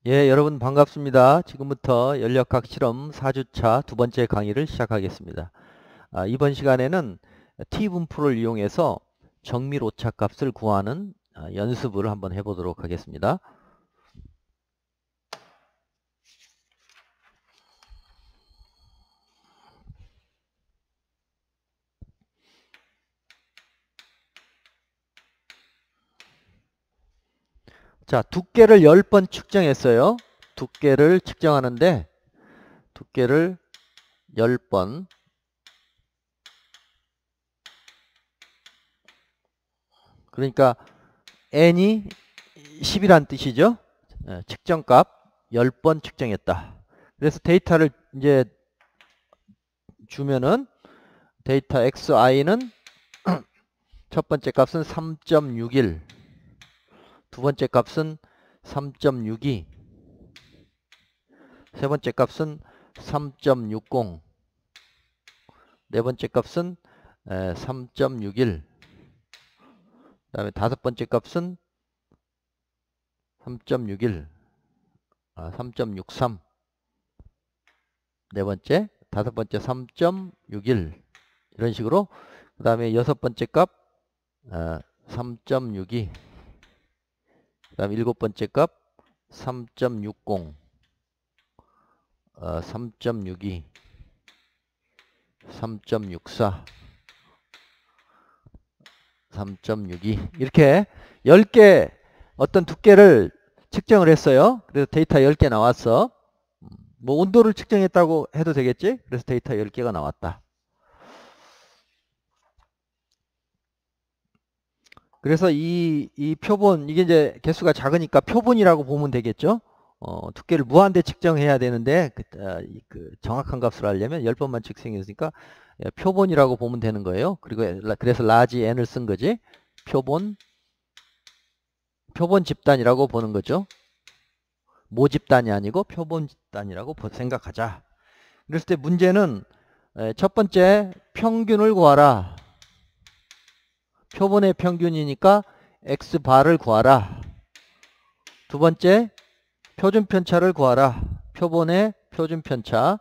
예, 여러분 반갑습니다. 지금부터 연력학 실험 4주차 두 번째 강의를 시작하겠습니다. 이번 시간에는 T분포를 이용해서 정밀 오차값을 구하는 연습을 한번 해보도록 하겠습니다. 자, 두께를 10번 측정했어요. 두께를 측정하는데 두께를 10번 그러니까 n이 10이란 뜻이죠. 측정값 10번 측정했다. 그래서 데이터를 이제 주면은 데이터 xi는 첫 번째 값은 3.61, 두 번째 값은 3.62, 세 번째 값은 3.60, 네 번째 값은 3.61, 그 다음에 다섯 번째 값은 3.61, 3.63, 네 번째, 다섯 번째 3.61 이런 식으로 그 다음에 여섯 번째 값 3.62, 그 다음에 일곱 번째 값 3.60, 3.62, 3.64, 3.62 이렇게 10개 어떤 두께를 측정을 했어요. 그래서 데이터 10개 나왔어. 뭐 온도를 측정했다고 해도 되겠지? 그래서 데이터 10개가 나왔다. 그래서 이 표본, 이게 이제 개수가 작으니까 표본이라고 보면 되겠죠? 두께를 무한대 측정해야 되는데, 그 정확한 값을 하려면 10번만 측정했으니까, 표본이라고 보면 되는 거예요. 그리고, 그래서 라지 n을 쓴 거지. 표본 집단이라고 보는 거죠. 모집단이 아니고 표본 집단이라고 생각하자. 그랬을 때 문제는, 첫 번째, 평균을 구하라. 표본의 평균이니까 x바를 구하라. 두 번째, 표준편차를 구하라. 표본의 표준편차.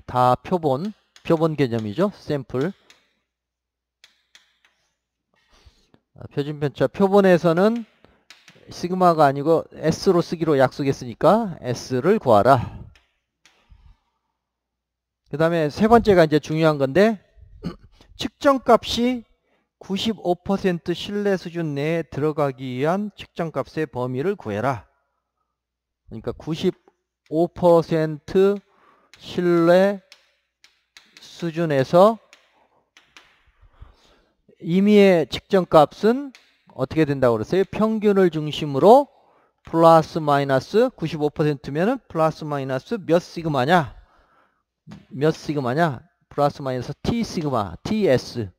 다 표본 개념이죠. 샘플. 표준편차. 표본에서는 시그마가 아니고 S로 쓰기로 약속했으니까 S를 구하라. 그 다음에 세 번째가 이제 중요한 건데, 측정값이 95% 신뢰 수준 내에 들어가기 위한 측정값의 범위를 구해라. 그러니까 95% 신뢰 수준에서 임의의 측정값은 어떻게 된다고 그랬어요? 평균을 중심으로 플러스 마이너스 95%면은 플러스 마이너스 몇 시그마냐? 몇 시그마냐? 플러스 마이너스 T 시그마, TS.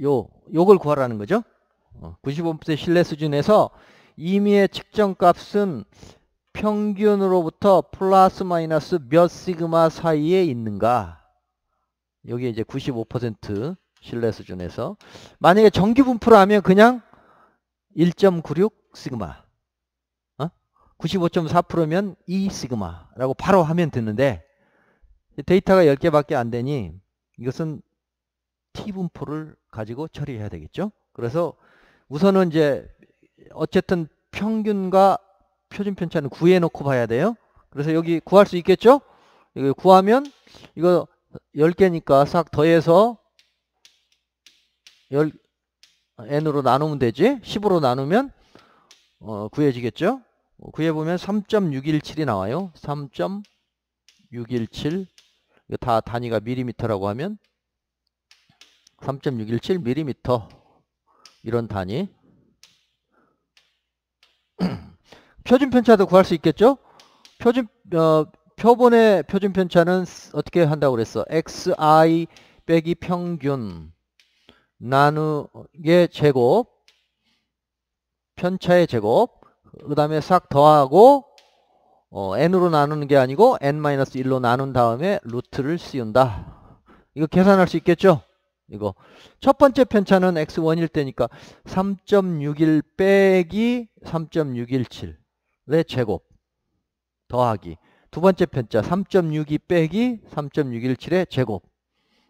요걸 구하라는 거죠. 95% 신뢰 수준에서 임의의 측정값은 평균으로부터 플러스 마이너스 몇 시그마 사이에 있는가? 여기 이제 95% 신뢰 수준에서 만약에 정기 분포를 하면 그냥 1.96 시그마, 95.4%면 2 시그마라고 바로 하면 되는데 데이터가 10개밖에 안 되니 이것은 T 분포를 가지고 처리해야 되겠죠. 그래서 우선은 이제 어쨌든 평균과 표준편차는 구해놓고 봐야 돼요. 그래서 여기 구할 수 있겠죠? 이거 구하면 이거 10개니까 싹 더해서 n으로 나누면 되지. 10으로 나누면 구해지겠죠? 구해보면 3.617이 나와요. 3.617. 이거 다 단위가 밀리미터라고 하면 3.617 밀리미터 이런 단위. 표준편차도 구할 수 있겠죠? 표본의 표준편차는 어떻게 한다고 그랬어? xi 빼기 평균 나누기의 제곱, 편차의 제곱, 그 다음에 싹 더하고 n으로 나누는 게 아니고 n-1로 나눈 다음에 루트를 씌운다. 이거 계산할 수 있겠죠? 이거 첫 번째 편차는 x1일 때니까 3.61 빼기 3.617의 제곱 더하기 두 번째 편차 3.62 빼기 3.617의 제곱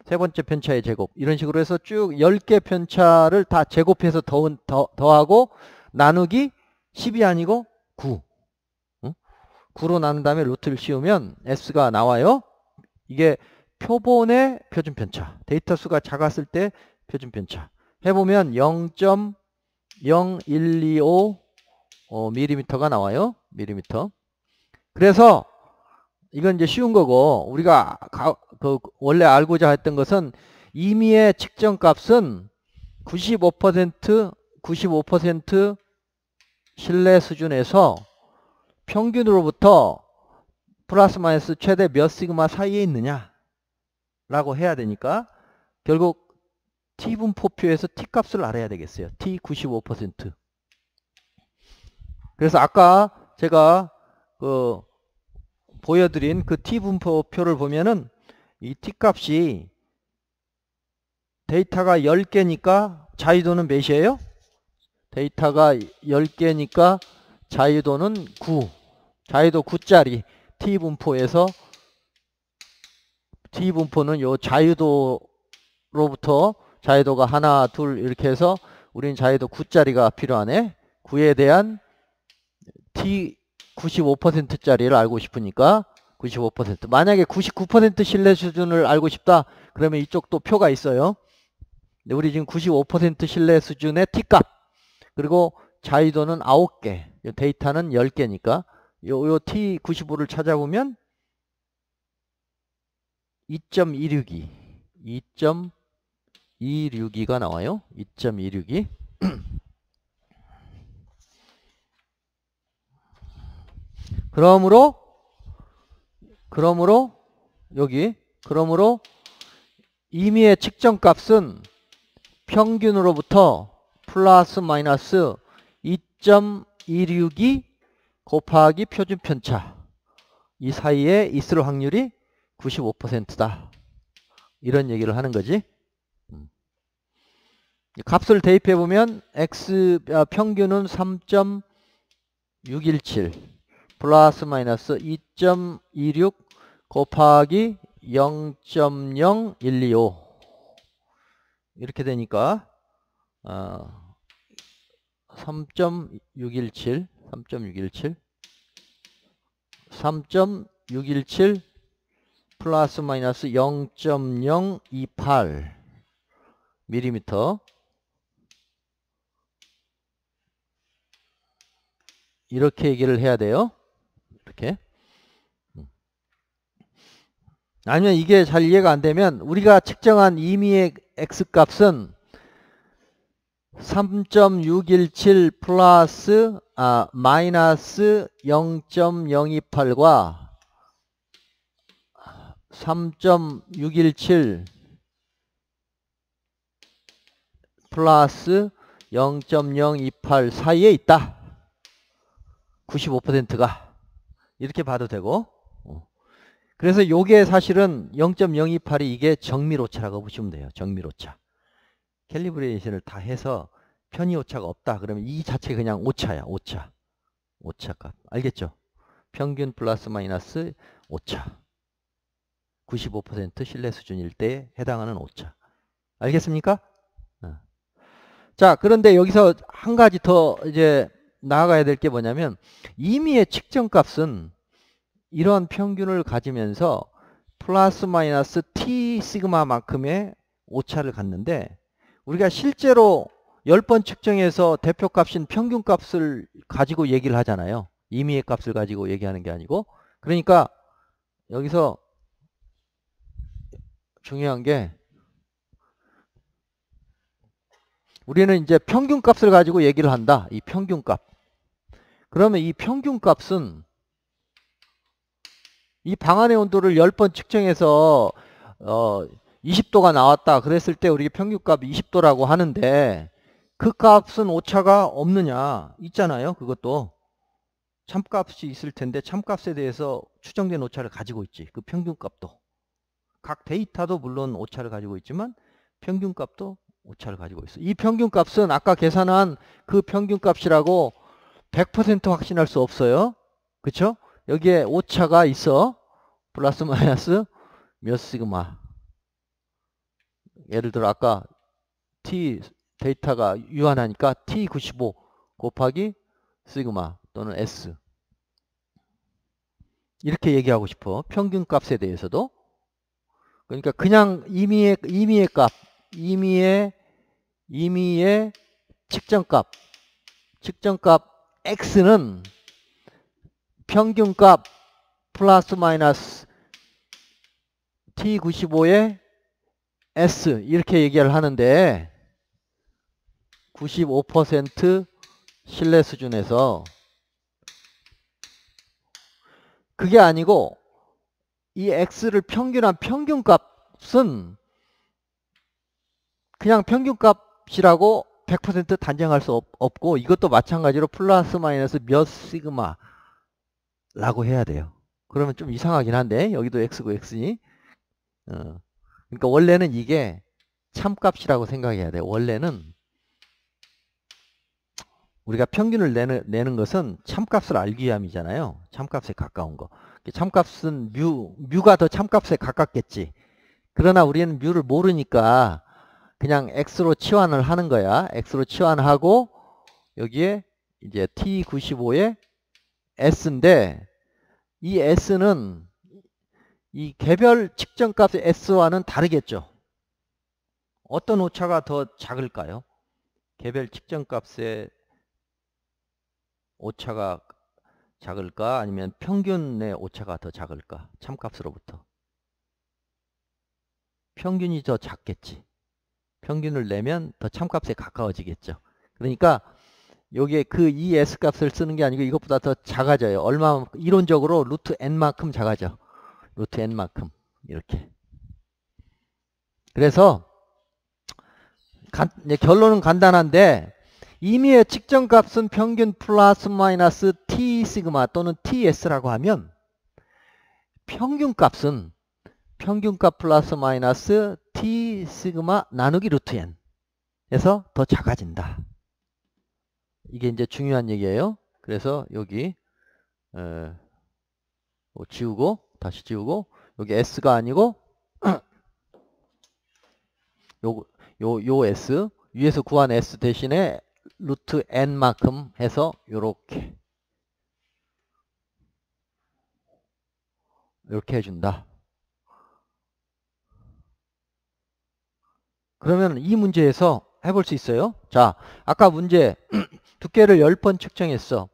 세 번째 편차의 제곱 이런 식으로 해서 쭉 10개 편차를 다 제곱해서 더하고 나누기 10이 아니고 9 9로 나눈 다음에 루트를 씌우면 S가 나와요. 이게 표본의 표준편차 데이터 수가 작았을 때 표준편차 해보면 0.0125 mm가 나와요. 밀리미터. 그래서 이건 이제 쉬운 거고 우리가 원래 알고자 했던 것은 임의의 측정값은 95% 신뢰 수준에서 평균으로부터 플러스 마이너스 최대 몇 시그마 사이에 있느냐 라고 해야 되니까 결국 T분포표에서 T값을 알아야 되겠어요. T 95%. 그래서 아까 제가 보여드린 그 T분포표를 보면은 이 T값이 데이터가 10개니까 자유도는 몇이에요? 데이터가 10개니까 자유도는 9. 자유도 9짜리 T분포에서 T분포는 요 자유도로부터 자유도가 하나, 둘 이렇게 해서 우리는 자유도 9짜리가 필요하네. 9에 대한 T 95%짜리를 알고 싶으니까 95%. 만약에 99% 신뢰 수준을 알고 싶다. 그러면 이쪽도 표가 있어요. 근데 우리 지금 95% 신뢰 수준의 T값. 그리고 자유도는 9개. 데이터는 10개니까 요 T 95를 찾아보면 2.262. 2.262가 나와요. 2.262. 그러므로 임의의 측정값은 평균으로부터 플러스 마이너스 2.262 곱하기 표준편차 이 사이에 있을 확률이 95%다. 이런 얘기를 하는 거지. 값을 대입해 보면 x 평균은 3.617 플러스 마이너스 2.26 곱하기 0.0125 이렇게 되니까 3.617 플러스 마이너스 0.028 밀리미터 이렇게 얘기를 해야 돼요. 이렇게. 아니면 이게 잘 이해가 안 되면 우리가 측정한 임의의 x값은 3.617 플러스 마이너스 0.028과 3.617 플러스 0.028 사이에 있다. 95%가 이렇게 봐도 되고 그래서 요게 사실은 0.028이 이게 정밀오차라고 보시면 돼요. 정밀오차. 캘리브레이션을 다 해서 편의오차가 없다. 그러면 이 자체가 그냥 오차야. 오차값. 알겠죠? 평균 플러스 마이너스 오차. 95% 신뢰 수준일 때에 해당하는 오차. 알겠습니까? 자, 그런데 여기서 한 가지 더 이제 나아가야 될 게 뭐냐면 임의의 측정값은 이런 평균을 가지면서 플러스 마이너스 T 시그마만큼의 오차를 갖는데 우리가 실제로 10번 측정해서 대표값인 평균값을 가지고 얘기를 하잖아요. 임의의 값을 가지고 얘기하는 게 아니고 그러니까 여기서 중요한 게 우리는 이제 평균값을 가지고 얘기를 한다. 이 평균값. 그러면 이 평균값은 이 방안의 온도를 10번 측정해서 20도가 나왔다. 그랬을 때 우리 평균값이 20도라고 하는데 그 값은 오차가 없느냐? 있잖아요. 그것도. 참값이 있을 텐데 참값에 대해서 추정된 오차를 가지고 있지. 그 평균값도. 각 데이터도 물론 오차를 가지고 있지만 평균값도 오차를 가지고 있어. 이 평균값은 아까 계산한 그 평균값이라고 100% 확신할 수 없어요. 그쵸? 여기에 오차가 있어. 플러스 마이너스 몇 시그마. 예를 들어 아까 t 데이터가 유한하니까 t95 곱하기 시그마 또는 s. 이렇게 얘기하고 싶어. 평균값에 대해서도. 그러니까 그냥 임의의 값, 임의의 측정값 x는 평균값 플러스 마이너스 t95의 s 이렇게 얘기를 하는데 95% 신뢰 수준에서 그게 아니고 이 x를 평균한 평균값은 그냥 평균값이라고 100% 단정할 수 없고 이것도 마찬가지로 플러스 마이너스 몇 시그마 라고 해야 돼요. 그러면 좀 이상하긴 한데 여기도 x고 x니 그러니까 원래는 이게 참값이라고 생각해야 돼요. 원래는 우리가 평균을 내는 것은 참값을 알기 위함이잖아요. 참값에 가까운 거. 참값은 뮤가 더 참값에 가깝겠지. 그러나 우리는 뮤를 모르니까 그냥 x로 치환을 하는 거야. x로 치환하고 여기에 이제 t95의 s인데 이 s는 이 개별 측정값의 s와는 다르겠죠. 어떤 오차가 더 작을까요? 개별 측정값의 오차가 작을까? 아니면 평균의 오차가 더 작을까? 참값으로부터. 평균이 더 작겠지. 평균을 내면 더 참값에 가까워지겠죠. 그러니까 여기에 그 ES 값을 쓰는 게 아니고 이것보다 더 작아져요. 얼마 이론적으로 루트 n만큼 작아져. 루트 n만큼 이렇게. 그래서 결론은 간단한데 임의의 측정값은 평균 플러스 마이너스 t 시그마 또는 ts라고 하면 평균값은 평균값 플러스 마이너스 t 시그마 나누기 루트 n 에서 더 작아진다. 이게 이제 중요한 얘기예요. 그래서 여기 지우고 다시 지우고 여기 s가 아니고 요 s 위에서 구한 s 대신에 루트 n만큼 해서 요렇게 이렇게 해준다. 그러면 이 문제에서 해볼 수 있어요. 자, 아까 문제 두께를 10번 측정했어.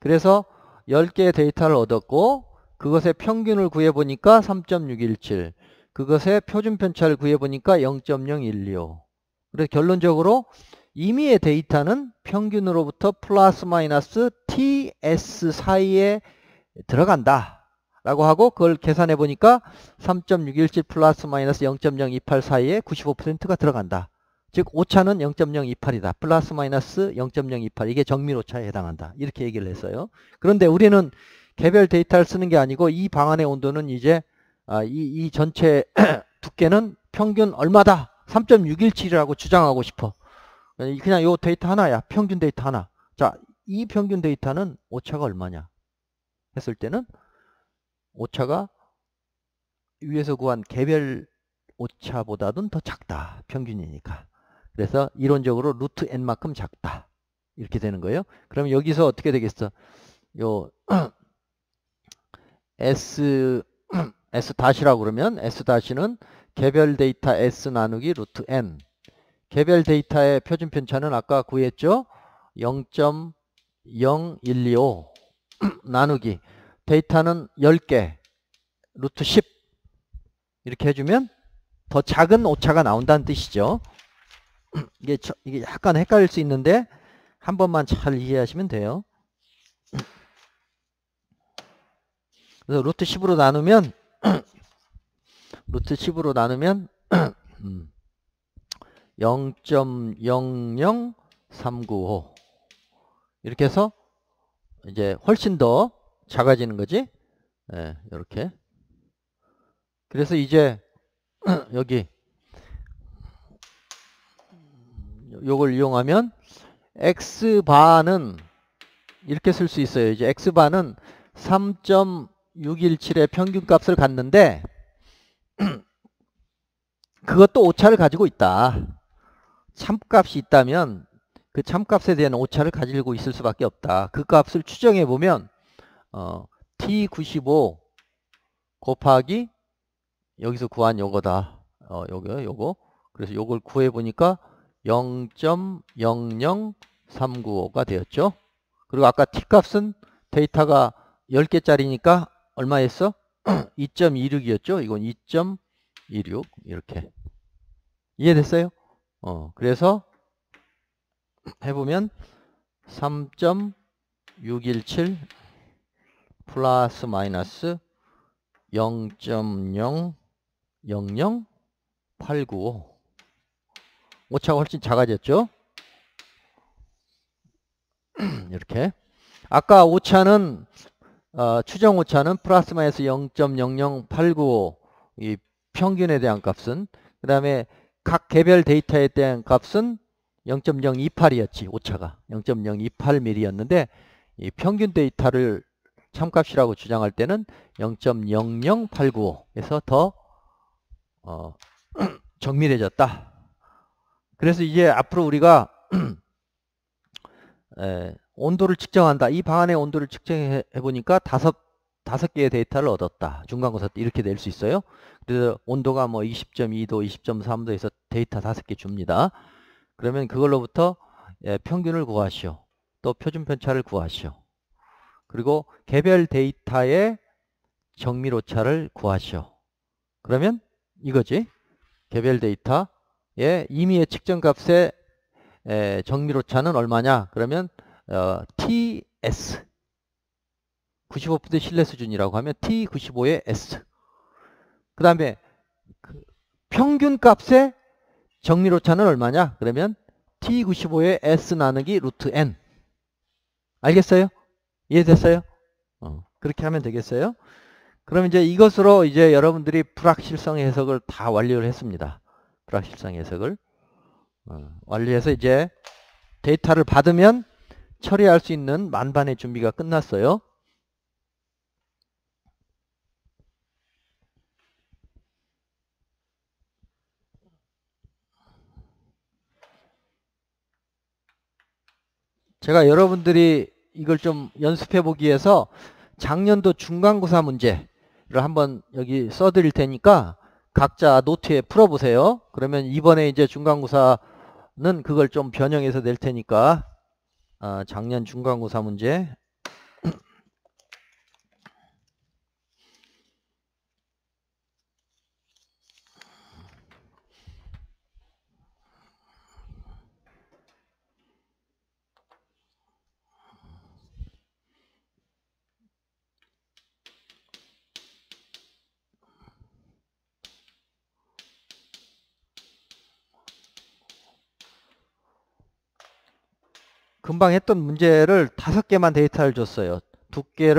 그래서 10개의 데이터를 얻었고 그것의 평균을 구해보니까 3.617 그것의 표준 편차를 구해보니까 0.0125 그래서 결론적으로 임의의 데이터는 평균으로부터 플러스 마이너스 ts 사이에 들어간다 라고 하고 그걸 계산해 보니까 3.617 플러스 마이너스 0.028 사이에 95%가 들어간다. 즉 오차는 0.028이다. 플러스 마이너스 0.028 이게 정밀 오차에 해당한다. 이렇게 얘기를 했어요. 그런데 우리는 개별 데이터를 쓰는 게 아니고 이 방안의 온도는 이제 이 전체 두께는 평균 얼마다 3.617이라고 주장하고 싶어. 그냥 요 데이터 하나야. 평균 데이터 하나. 자, 이 평균 데이터는 오차가 얼마냐 했을 때는 오차가 위에서 구한 개별 오차보다는 더 작다. 평균이니까. 그래서 이론적으로 루트 n만큼 작다. 이렇게 되는 거예요. 그럼 여기서 어떻게 되겠어? 요 S 다시라고 그러면 S 다시는 개별 데이터 S 나누기 루트 n. 개별 데이터의 표준 편차는 아까 구했죠? 0.0125 나누기 데이터는 10개 루트 10 이렇게 해주면 더 작은 오차가 나온다는 뜻이죠. 이게 약간 헷갈릴 수 있는데 한 번만 잘 이해하시면 돼요. 그래서 루트 10으로 나누면 루트 10으로 나누면 0.00395 이렇게 해서 이제 훨씬 더 작아지는 거지. 네, 이렇게. 그래서 이제 여기 요걸 이용하면 x바는 이렇게 쓸 수 있어요. 이제 x바는 3.617의 평균값을 갖는데 그것도 오차를 가지고 있다. 참값이 있다면 그 참값에 대한 오차를 가지고 있을 수밖에 없다. 그 값을 추정해 보면 t95 곱하기 여기서 구한 요거다. 요거. 그래서 요걸 구해 보니까 0.00395가 되었죠. 그리고 아까 t값은 데이터가 10개짜리니까 얼마였어? 2.26이었죠. 이건 2.26 이렇게. 이해됐어요? 그래서 해보면 3.617 플러스 마이너스 0.000895 오차가 훨씬 작아졌죠. 이렇게 아까 오차는 추정 오차는 플러스 마이너스 0.00895 이 평균에 대한 값은, 그 다음에 각 개별 데이터에 대한 값은 0.028이었지. 오차가 0.028mm였는데 이 평균 데이터를 참값이라고 주장할 때는 0.00895에서 더 정밀해졌다. 그래서 이제 앞으로 우리가 온도를 측정한다. 이 방안의 온도를 측정해 보니까 다섯 개의 데이터를 얻었다. 중간고사 때 이렇게 낼 수 있어요. 그래서 온도가 뭐 20.2도, 20.3도에서 데이터 5개 줍니다. 그러면 그걸로부터 평균을 구하시오. 또 표준 편차를 구하시오. 그리고 개별 데이터의 정밀 오차를 구하시오. 그러면 이거지. 개별 데이터의 임의의 측정 값의 정밀 오차는 얼마냐? 그러면 TS 95% 신뢰 수준이라고 하면 T95의 S. 그 다음에 평균 값의 정밀 오차는 얼마냐? 그러면 T95의 S 나누기 루트 N. 알겠어요? 이해됐어요? 그렇게 하면 되겠어요? 그럼 이제 이것으로 이제 여러분들이 불확실성 해석을 다 완료를 했습니다. 불확실성 해석을 완료해서 이제 데이터를 받으면 처리할 수 있는 만반의 준비가 끝났어요. 제가 여러분들이 이걸 좀 연습해 보기 위해서 작년도 중간고사 문제를 한번 여기 써드릴 테니까 각자 노트에 풀어보세요. 그러면 이번에 이제 중간고사는 그걸 좀 변형해서 낼 테니까 작년 중간고사 문제 금방 했던 문제를 5개만 데이터를 줬어요. 두께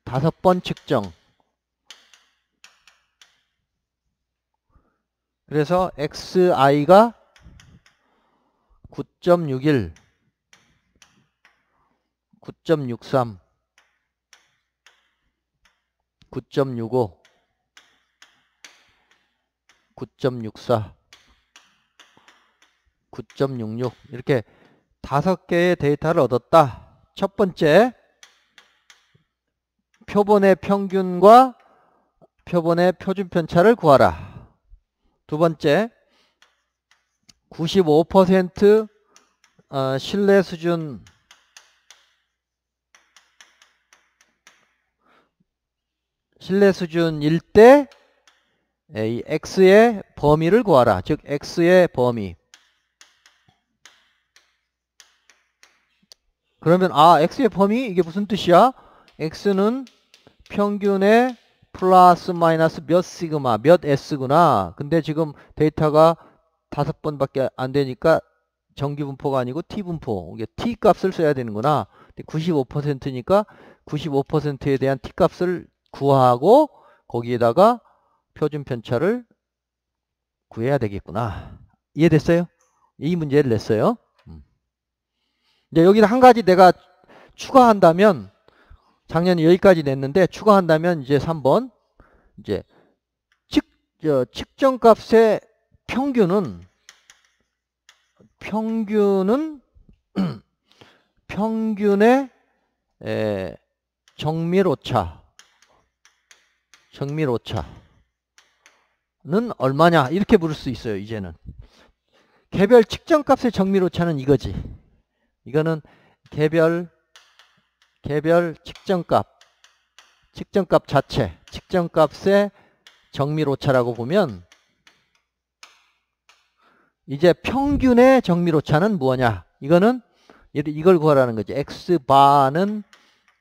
5번 측정. 그래서 xi가 9.61, 9.63, 9.65, 9.64, 9.66 이렇게 5개의 데이터를 얻었다. 첫 번째, 표본의 평균과 표본의 표준 편차를 구하라. 두 번째, 95% 신뢰 수준일 때 이 x의 범위를 구하라. 즉 x의 범위. 그러면 x의 범위 이게 무슨 뜻이야? x는 평균의 플러스 마이너스 몇 시그마 몇 s구나. 근데 지금 데이터가 5번밖에 안 되니까 정기분포가 아니고 t분포. 이게 t 값을 써야 되는구나. 95%니까 95%에 대한 t 값을 구하고 거기에다가 표준 편차를 구해야 되겠구나. 이해됐어요? 이 문제를 냈어요. 이제 여기다 한 가지 내가 추가한다면, 작년에 여기까지 냈는데 추가한다면 이제 3번 이제 측정값의 평균은 평균의 정밀오차는 얼마냐 이렇게 물을 수 있어요. 이제는 개별 측정값의 정밀오차는 이거지. 이거는 개별 측정값 자체, 측정값의 정밀오차라고 보면 이제 평균의 정밀오차는 뭐냐? 이거는 이걸 구하라는 거지. x바는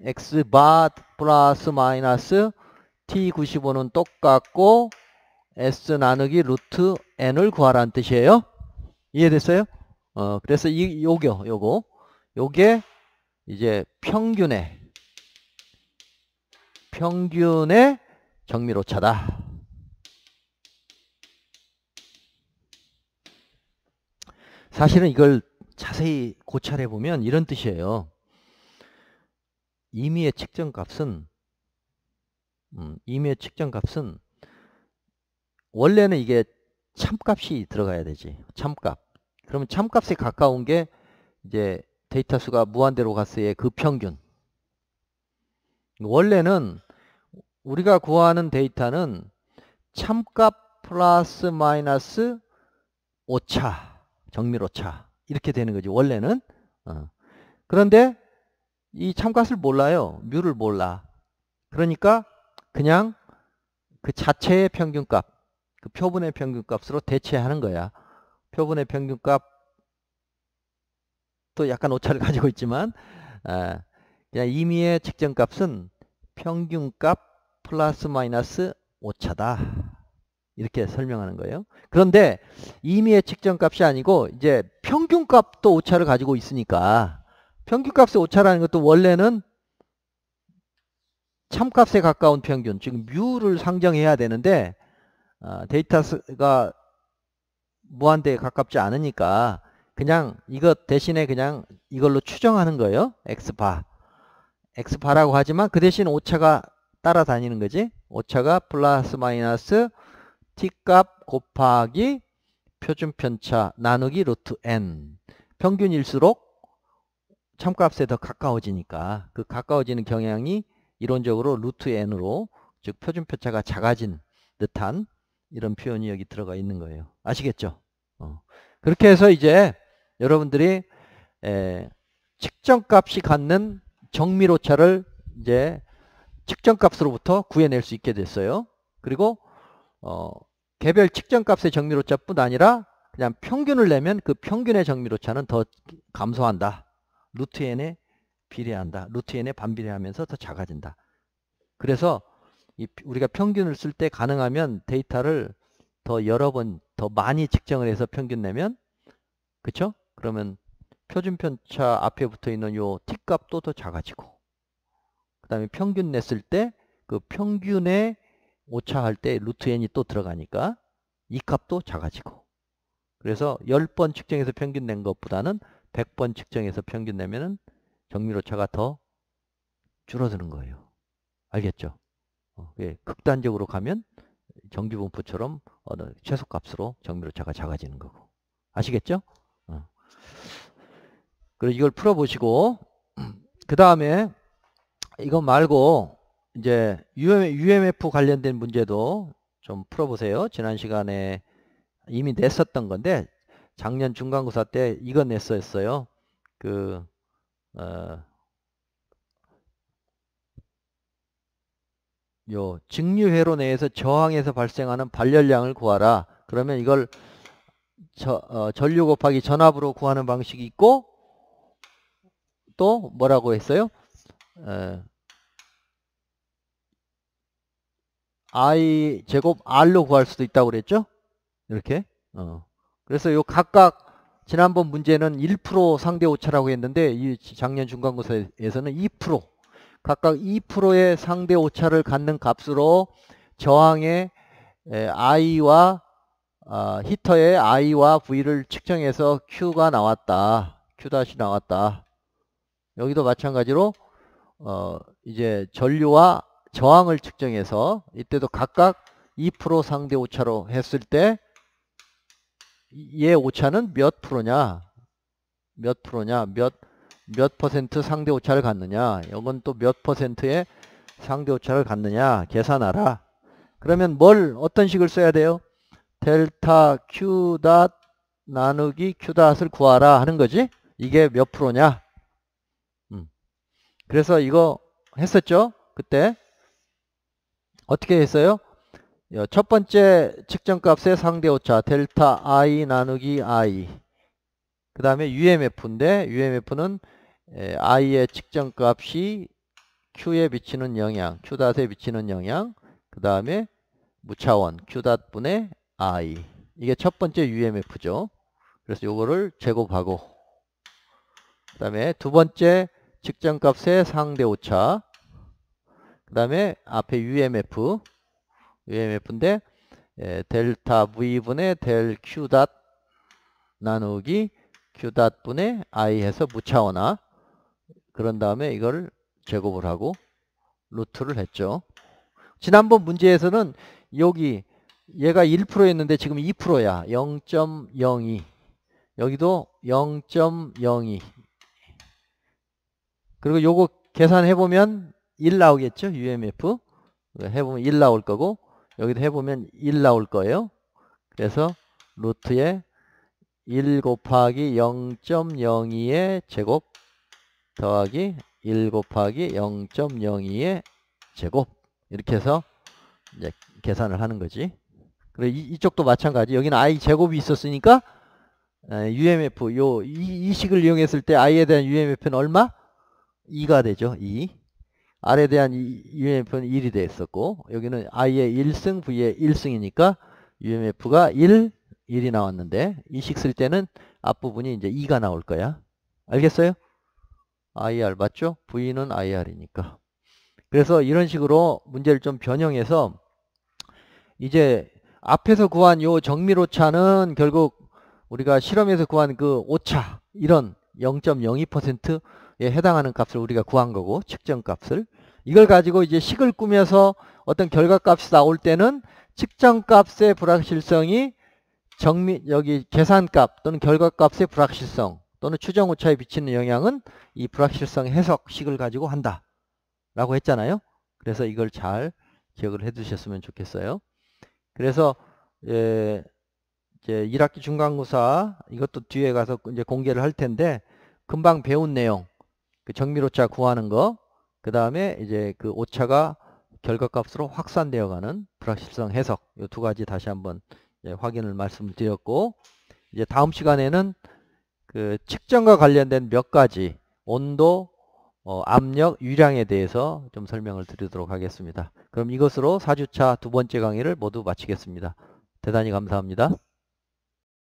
x바 플러스 마이너스 t95는 똑같고 s 나누기 루트 n을 구하라는 뜻이에요. 이해됐어요? 그래서 요게 이제 평균의 정밀오차다. 사실은 이걸 자세히 고찰해 보면 이런 뜻이에요. 임의의 측정값은 원래는 이게 참값이 들어가야 되지. 참값. 그러면 참값에 가까운 게 이제 데이터 수가 무한대로 갔을 때 그 평균. 원래는 우리가 구하는 데이터는 참값 플러스 마이너스 오차, 정밀오차 이렇게 되는 거지 원래는. 그런데 이 참값을 몰라요. 뮤를 몰라. 그러니까 그냥 그 자체의 평균값, 그 표분의 평균값으로 대체하는 거야. 표분의 평균값 또 약간 오차를 가지고 있지만 그냥 임의의 측정값은 평균값 플러스 마이너스 오차다. 이렇게 설명하는 거예요. 그런데 임의의 측정값이 아니고 이제 평균값도 오차를 가지고 있으니까 평균값의 오차라는 것도 원래는 참값에 가까운 평균, 즉 뮤를 상정해야 되는데 데이터가 무한대에 가깝지 않으니까 그냥 이것 대신에 그냥 이걸로 추정하는 거예요. x바라고 하지만 그 대신 오차가 따라다니는 거지. 오차가 플러스 마이너스 t값 곱하기 표준편차 나누기 루트 n. 평균일수록 참값에 더 가까워지니까 그 가까워지는 경향이 이론적으로 루트 n으로, 즉 표준편차가 작아진 듯한 이런 표현이 여기 들어가 있는 거예요. 아시겠죠? 그렇게 해서 이제 여러분들이 측정값이 갖는 정밀오차를 이제 측정값으로부터 구해낼 수 있게 됐어요. 그리고 개별 측정값의 정밀오차뿐 아니라 그냥 평균을 내면 그 평균의 정밀오차는 더 감소한다. 루트 n에 비례한다. 루트 n에 반비례하면서 더 작아진다. 그래서 우리가 평균을 쓸 때 가능하면 데이터를 더 여러 번 더 많이 측정을 해서 평균 내면, 그쵸? 그러면 표준편차 앞에 붙어 있는 요 t값도 더 작아지고, 그 다음에 평균 냈을 때 그 평균에 오차할 때 루트 n이 또 들어가니까 이 값도 작아지고, 그래서 10번 측정해서 평균 낸 것보다는 100번 측정해서 평균 내면은 정밀오차가 더 줄어드는 거예요. 알겠죠? 극단적으로 가면 정규분포처럼 최소값으로 정밀오차가 작아지는 거고. 아시겠죠? 그리고 이걸 풀어보시고 그 다음에 이거 말고 이제 UMF 관련된 문제도 좀 풀어보세요. 지난 시간에 이미 냈었던 건데 작년 중간고사 때 이거 냈었어요. 요 직류회로 내에서 저항에서 발생하는 발열량을 구하라. 그러면 이걸 전류 곱하기 전압으로 구하는 방식이 있고, 또 뭐라고 했어요? I 제곱 R로 구할 수도 있다고 그랬죠? 이렇게. 그래서 요 각각 지난번 문제는 1% 상대 오차라고 했는데 이 작년 중간고사에서는 2%, 각각 2%의 상대 오차를 갖는 값으로 저항의 I와 히터의 I와 V를 측정해서 Q가 나왔다. Q' 나왔다. 여기도 마찬가지로 이제 전류와 저항을 측정해서 이때도 각각 2% 상대 오차로 했을 때 얘 오차는 몇 프로냐? 몇 프로냐? 몇 퍼센트 상대 오차를 갖느냐? 이건 또 몇 퍼센트의 상대 오차를 갖느냐? 계산하라. 그러면 어떤 식을 써야 돼요? 델타 Q 닷 나누기 Q 닷을 구하라 하는 거지? 이게 몇 프로냐? 그래서 이거 했었죠? 그때 어떻게 했어요? 첫 번째 측정값의 상대 오차 델타 I 나누기 I, 그 다음에 UMF인데 UMF는 I의 측정값이 Q에 미치는 영향, Q 닷에 미치는 영향, 그 다음에 무차원 Q 닷 분의 I, 이게 첫 번째 UMF죠. 그래서 요거를 제곱하고, 그 다음에 두 번째 측정값의 상대 오차, 그 다음에 앞에 UMF인데 델타 V분의 델 Q 닷 나누기 Q 닷 분의 I 해서 무차원화, 그런 다음에 이걸 제곱을 하고 루트를 했죠. 지난번 문제에서는 여기 얘가 1%였는데 지금 2%야. 0.02. 여기도 0.02. 그리고 요거 계산해보면 1 나오겠죠? UMF. 해보면 1 나올 거고, 여기도 해보면 1 나올 거예요. 그래서 루트에 1 곱하기 0.02의 제곱 더하기 1 곱하기 0.02의 제곱, 이렇게 해서 이제 계산을 하는 거지. 그리고 이쪽도 마찬가지. 여기는 I 제곱이 있었으니까 UMF 이 식을 이용했을 때 I에 대한 UMF는 얼마? 2가 되죠. 2. R에 대한 UMF는 1이 됐었고, 여기는 I의 1승, V의 1승이니까 UMF가 1이 나왔는데, 이 식 쓸 때는 앞부분이 이제 2가 나올 거야. 알겠어요? IR 맞죠? V는 IR이니까. 그래서 이런 식으로 문제를 좀 변형해서 이제 앞에서 구한 요 정밀오차는 결국 우리가 실험에서 구한 그 오차, 이런 0.02%에 해당하는 값을 우리가 구한 거고, 측정값을. 이걸 가지고 이제 식을 꾸며서 어떤 결과값이 나올 때는 측정값의 불확실성이 여기 계산값 또는 결과값의 불확실성 또는 추정오차에 미치는 영향은 이 불확실성 해석식을 가지고 한다 라고 했잖아요. 그래서 이걸 잘 기억을 해 두셨으면 좋겠어요. 그래서 이제 1학기 중간고사 이것도 뒤에 가서 이제 공개를 할 텐데, 금방 배운 내용, 그 정밀오차 구하는 거, 그 다음에 이제 그 오차가 결과값으로 확산되어 가는 불확실성 해석, 이 두 가지 다시 한번 확인을 말씀을 드렸고, 이제 다음 시간에는 그 측정과 관련된 몇 가지 온도, 압력, 유량에 대해서 좀 설명을 드리도록 하겠습니다. 그럼 이것으로 4주차 두 번째 강의를 모두 마치겠습니다. 대단히 감사합니다.